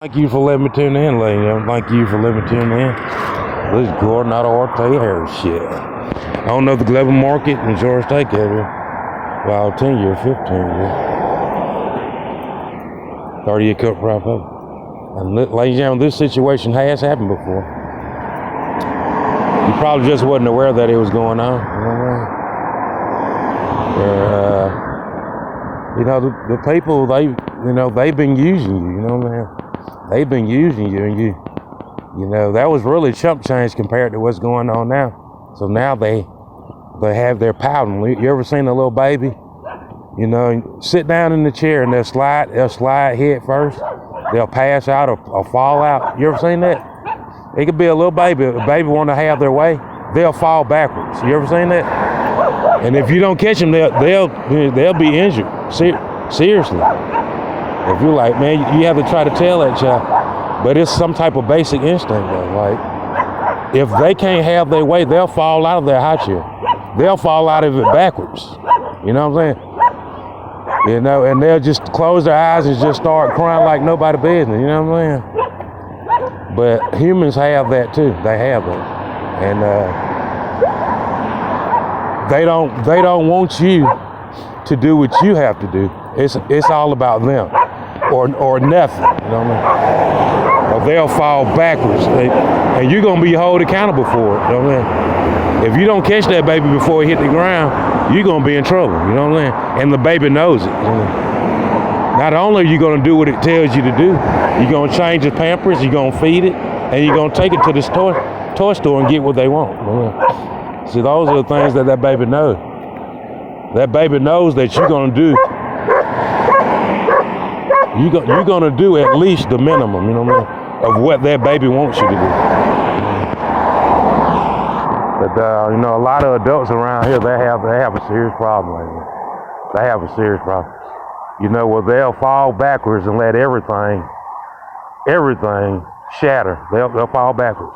Thank you for letting me tune in, lady. Thank you for letting me tune in. This is Gordon out of Orte Harris shit. I don't know the Global Market in Georgia State area. Well, 10 year, 15 year. 30-year cut prop up. And ladies and gentlemen, this situation has happened before. You probably just wasn't aware that it was going on. You know what I mean? The people, they've been using you, you know what I mean? They've been using you, and you know, that was really chump change compared to what's going on now. So now they have their pouting. You ever seen a little baby? You know, sit down in the chair and they'll slide head first. They'll pass out or fall out. You ever seen that? It could be a little baby. If a baby want to have their way, they'll fall backwards. You ever seen that? And if you don't catch them, they'll be injured. Seriously. If you're like, man, you have to try to tell that child, but it's some type of basic instinct though. Like, if they can't have their way, they'll fall out of their high chair. They'll fall out of it backwards. You know what I'm saying? You know, and they'll just close their eyes and just start crying like nobody business. You know what I'm saying? But humans have that too. They have that, and they don't want you to do what you have to do. It's all about them. Or nothing, you know what I mean? Or they'll fall backwards, and you're gonna be held accountable for it, you know what I mean? If you don't catch that baby before it hit the ground, you're gonna be in trouble, you know what I mean? And the baby knows it. You know? Not only are you gonna do what it tells you to do, you're gonna change the pampers, you're gonna feed it, and you're gonna take it to the toy store and get what they want. You know? See, those are the things that baby knows. That baby knows that you're gonna do. You're gonna do at least the minimum, you know what I mean, of what that baby wants you to do. But you know, a lot of adults around here, they have a serious problem right now. They have a serious problem. You know, well, they'll fall backwards and let everything shatter. They'll fall backwards,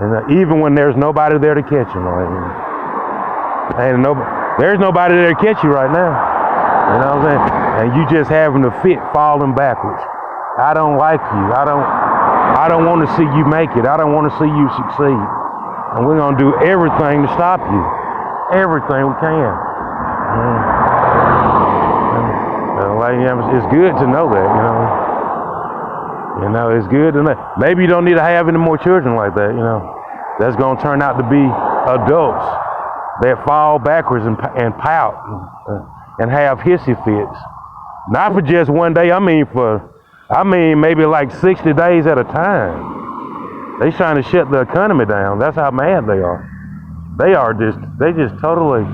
and even when there's nobody there to catch them, right? There's nobody there to catch you right now. You know what I'm saying? And you just having a fit falling backwards. I don't like you. I don't want to see you make it. I don't want to see you succeed. And we're gonna do everything to stop you. Everything we can. It's good to know that, you know. You know, it's good to know. Maybe you don't need to have any more children like that, you know. That's gonna turn out to be adults that fall backwards and pout. And have hissy fits. Not for just one day, I mean maybe like 60 days at a time. They trying to shut the economy down. That's how mad they are. They just totally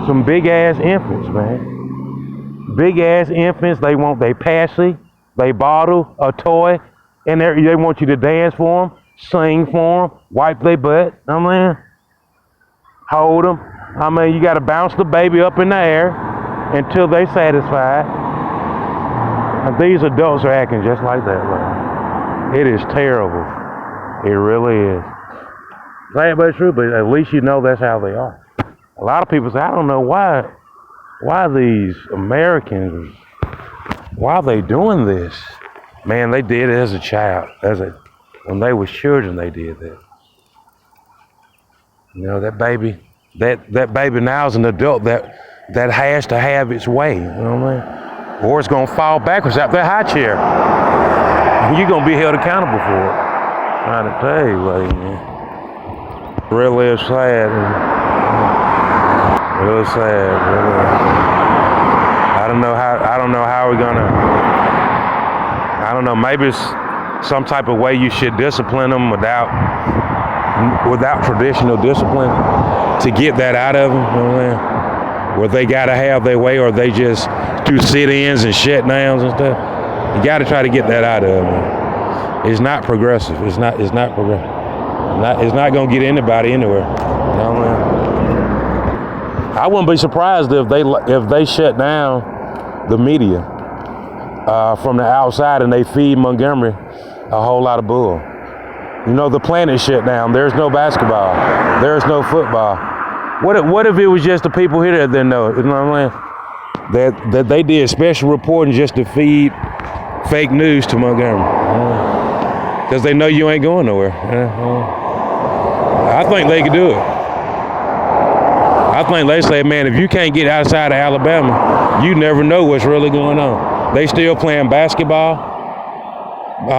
some big ass infants, man. Big ass infants, they want they passy, they bottle a toy, and they want you to dance for them, sing for them, wipe their butt, I mean, hold them. I mean, you gotta bounce the baby up in the air until they satisfied. And these adults are acting just like that, man. It is terrible. It really is. Sad but true, but at least you know that's how they are. A lot of people say, I don't know why these Americans, why are they doing this? Man, they did it as a child. When they was children, they did that. You know, that baby now is an adult that has to have its way, you know what I mean? Or it's gonna fall backwards out that high chair. And you're gonna be held accountable for it. I'm trying to tell you, like, man. Really is sad. Really sad. Really. I don't know how we're gonna. I don't know. Maybe it's some type of way you should discipline them without traditional discipline to get that out of them. You know what I mean? Where they gotta have their way, or they just do sit-ins and shutdowns and stuff. You gotta try to get that out of them. It's not progressive. It's not progressive. It's not gonna get anybody anywhere. You know what I mean? I wouldn't be surprised if they shut down the media from the outside and they feed Montgomery a whole lot of bull. You know, the planet shut down. There's no basketball. There's no football. What if it was just the people here that didn't know it? You know what I'm saying? That they did special reporting just to feed fake news to Montgomery. Because they know you ain't going nowhere. I think they could do it. I think they say, man, if you can't get outside of Alabama, you never know what's really going on. They still playing basketball.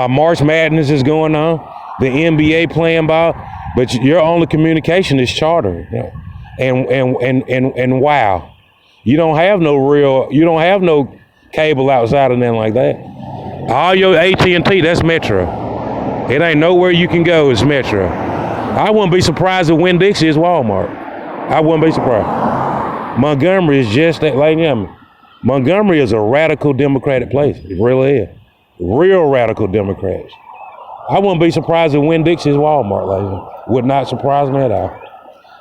March Madness is going on. The NBA playing ball. But your only communication is charter. And wow. You don't have no cable outside of them like that. All your AT&T, that's Metro. It ain't nowhere you can go, it's Metro. I wouldn't be surprised if Winn-Dixie is Walmart. I wouldn't be surprised. Montgomery is just that, like Montgomery is a radical Democratic place. It really is. Real radical Democrats. I wouldn't be surprised if Winn-Dixie is Walmart, ladies. Would not surprise me at all.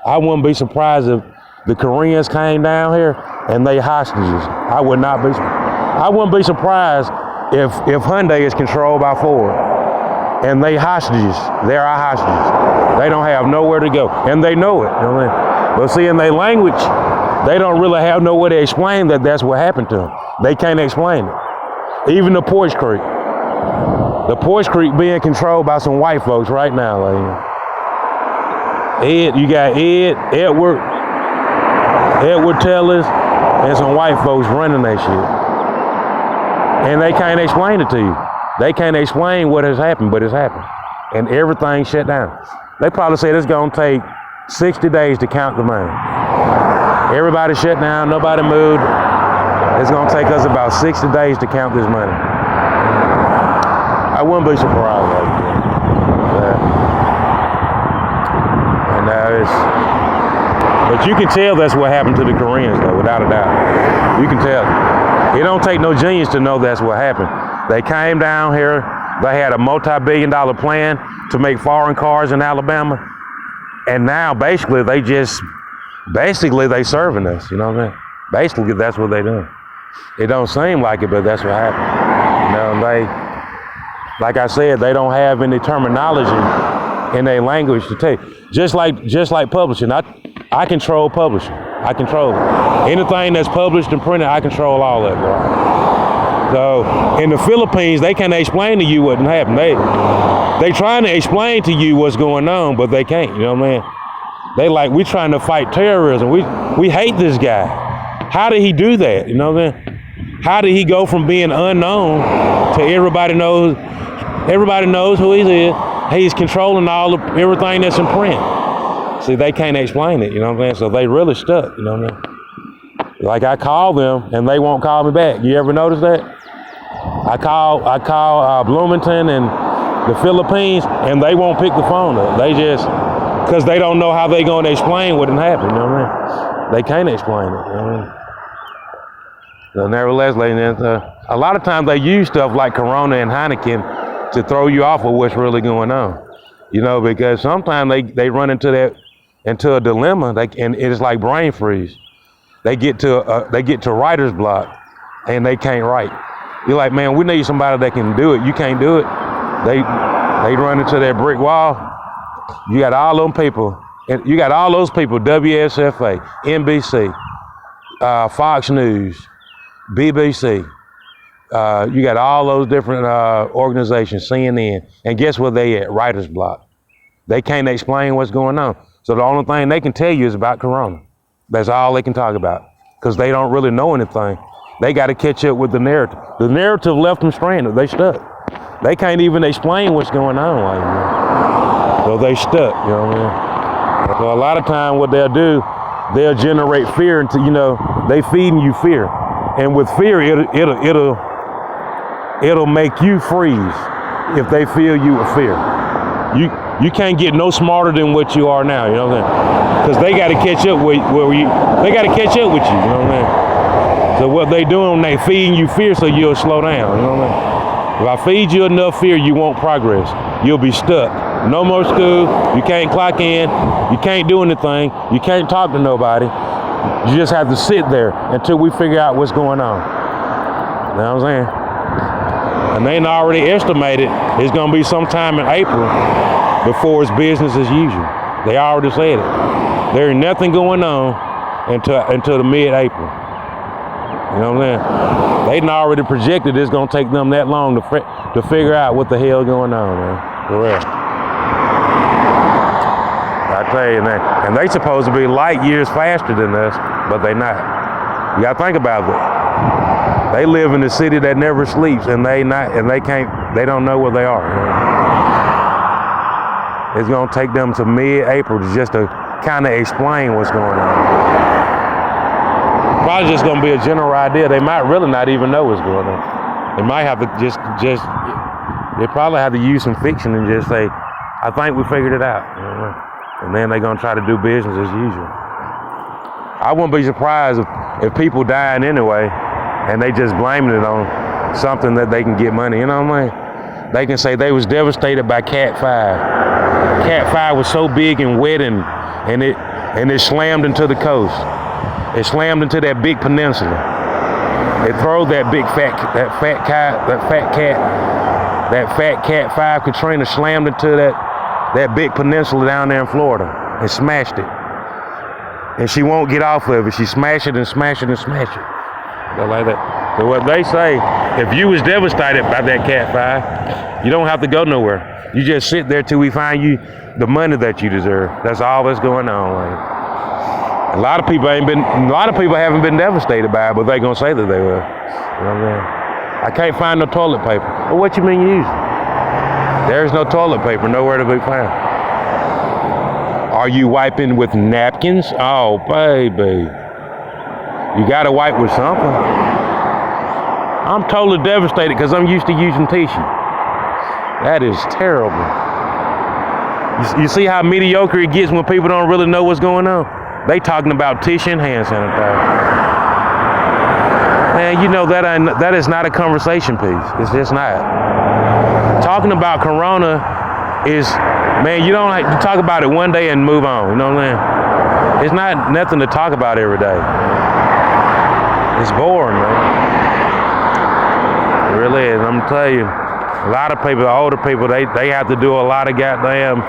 I wouldn't be surprised if the Koreans came down here and they hostages. I wouldn't be surprised if Hyundai is controlled by Ford and they hostages. They're our hostages. They don't have nowhere to go, and they know it. You know what I mean? But see, in their language, they don't really have nowhere to explain that that's what happened to them. They can't explain it. Even the Porsche Creek. The Porsche Creek being controlled by some white folks right now. Like, you got Edward Tellers, and some white folks running that shit. And they can't explain it to you. They can't explain what has happened, but it's happened. And everything shut down. They probably said it's gonna take 60 days to count the money. Everybody shut down, nobody moved. It's gonna take us about 60 days to count this money. I wouldn't be surprised like that. And but you can tell that's what happened to the Koreans though, without a doubt. You can tell. It don't take no genius to know that's what happened. They came down here, they had a multi-billion-dollar plan to make foreign cars in Alabama. And now basically they serving us, you know what I mean? Basically that's what they doing. It don't seem like it, but that's what happened. You know, like I said, they don't have any terminology in their language to take. Just like publishing. I control publishing. I control it. Anything that's published and printed, I control all of it. Right? So in the Philippines, they can't explain to you what happened. They trying to explain to you what's going on, but they can't. You know what I mean? They like, we trying to fight terrorism. We hate this guy. How did he do that? You know what I mean? How did he go from being unknown to everybody knows who he is? He's controlling everything that's in print. See, they can't explain it, you know what I'm saying? So they really stuck, you know what I mean? Like I call them and they won't call me back. You ever notice that? I call Bloomington and the Philippines and they won't pick the phone up. They just, because they don't know how they going to explain what happened, you know what I mean? They can't explain it, you know what I mean? So nevertheless, a lot of times they use stuff like Corona and Heineken to throw you off of what's really going on, you know, because sometimes they run into a dilemma, and it's like brain freeze. They get to writer's block, and they can't write. You're like, man, we need somebody that can do it. You can't do it. They run into that brick wall. You got all them people, and you got all those people: WSFA, NBC, Fox News, BBC. You got all those different organizations, CNN, and guess where they at? Writer's block. They can't explain what's going on. So the only thing they can tell you is about Corona. That's all they can talk about, because they don't really know anything. They got to catch up with the narrative. The narrative left them stranded. They stuck. They can't even explain what's going on right now. So they stuck, you know what I mean? So a lot of time what they'll do, they'll generate fear until, you know, they feeding you fear. And with fear, it'll make you freeze if they fill you with fear. You can't get no smarter than what you are now, you know what I'm saying? Because they got to catch up with you know what I mean? So what they doing, they feeding you fear so you'll slow down, you know what I mean? If I feed you enough fear, you won't progress. You'll be stuck. No more school, you can't clock in, you can't do anything, you can't talk to nobody. You just have to sit there until we figure out what's going on. You know what I'm saying? And they already estimated it's gonna be sometime in April before it's business as usual. They already said it. There ain't nothing going on until the mid-April. You know what I'm saying? They done already projected it's gonna take them that long to figure out what the hell going on, man. For real. I tell you, man. And they supposed to be light years faster than us, but they not. You gotta think about it. They live in a city that never sleeps, and they don't know where they are. It's gonna take them to mid-April just to kind of explain what's going on. Probably just gonna be a general idea. They might really not even know what's going on. They might have to they probably have to use some fiction and just say, I think we figured it out. You know? And then they're gonna try to do business as usual. I wouldn't be surprised if people dying anyway and they just blaming it on something that they can get money. You know what I mean? They can say they was devastated by Cat 5. Cat 5 was so big and wet and it slammed into the coast. It slammed into that big peninsula. It throwed that fat Cat 5 Katrina slammed into that big peninsula down there in Florida and smashed it. And she won't get off of it. She smashed it and smashed it and smashed it. They're like that. So what they say, if you was devastated by that Cat 5, you don't have to go nowhere. You just sit there till we find you the money that you deserve. That's all that's going on. Like, a lot of people haven't been devastated by it, but they gonna say that they were. You know what I mean? I can't find no toilet paper. Well, what you mean you use it? There's no toilet paper nowhere to be found. Are you wiping with napkins? Oh, baby. You gotta wipe with something. I'm totally devastated because I'm used to using tissue. That is terrible. You see how mediocre it gets when people don't really know what's going on? They talking about tissue and hand sanitizer. Man, you know that is not a conversation piece. It's just not. Talking about Corona is, man, you don't like to talk about it one day and move on. You know what I'm saying? It's not nothing to talk about every day. It's boring, man. It really is. I'm telling you, a lot of people, older people, they have to do a lot of goddamn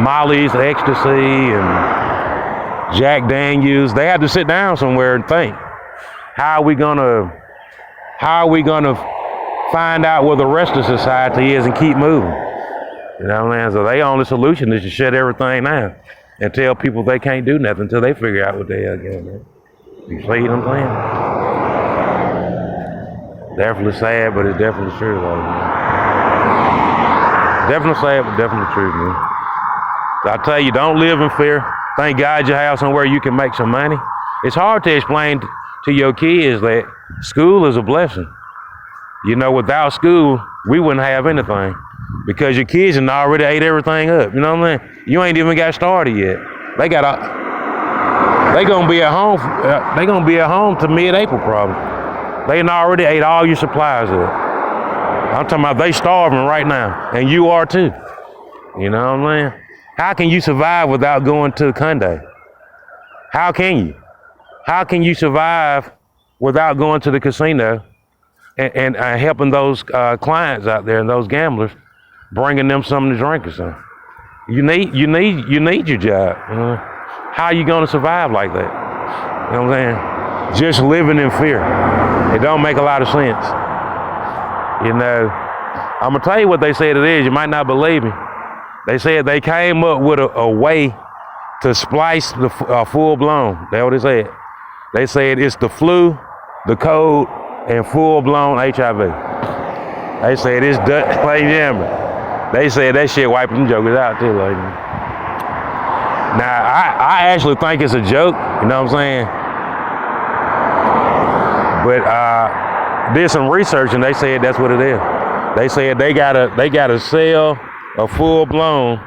Molly's, ecstasy, and Jack Daniels. They have to sit down somewhere and think, how are we gonna find out where the rest of society is and keep moving? You know what I mean? So their only solution is to shut everything down and tell people they can't do nothing until they figure out what the hell going on. You see what I'm saying? Definitely sad, but it's definitely true, though. Definitely sad, but definitely true, man. So I tell you, don't live in fear. Thank God you have somewhere you can make some money. It's hard to explain to your kids that school is a blessing. You know, without school, we wouldn't have anything because your kids have already ate everything up. You know what I mean? You ain't even got started yet. They gonna be at home. They gonna be at home to mid-April probably. They already ate all your supplies up. I'm talking about they starving right now, and you are too. You know what I mean? How can you survive without going to Conde? How can you? How can you survive without going to the casino and helping those clients out there and those gamblers, bringing them something to drink or something? You need your job. How are you going to survive like that? You know what I'm saying? Just living in fear. It don't make a lot of sense. You know, I'm gonna tell you what they said it is. You might not believe me. They said they came up with a way to splice the full-blown. That's what they said. They said it's the flu, the cold, and full-blown HIV. They said it's plain jammer. They said that shit wiping them jokers out too. Like, now, I actually think it's a joke. You know what I'm saying? But did some research and they said that's what it is. They said they gotta sell a full-blown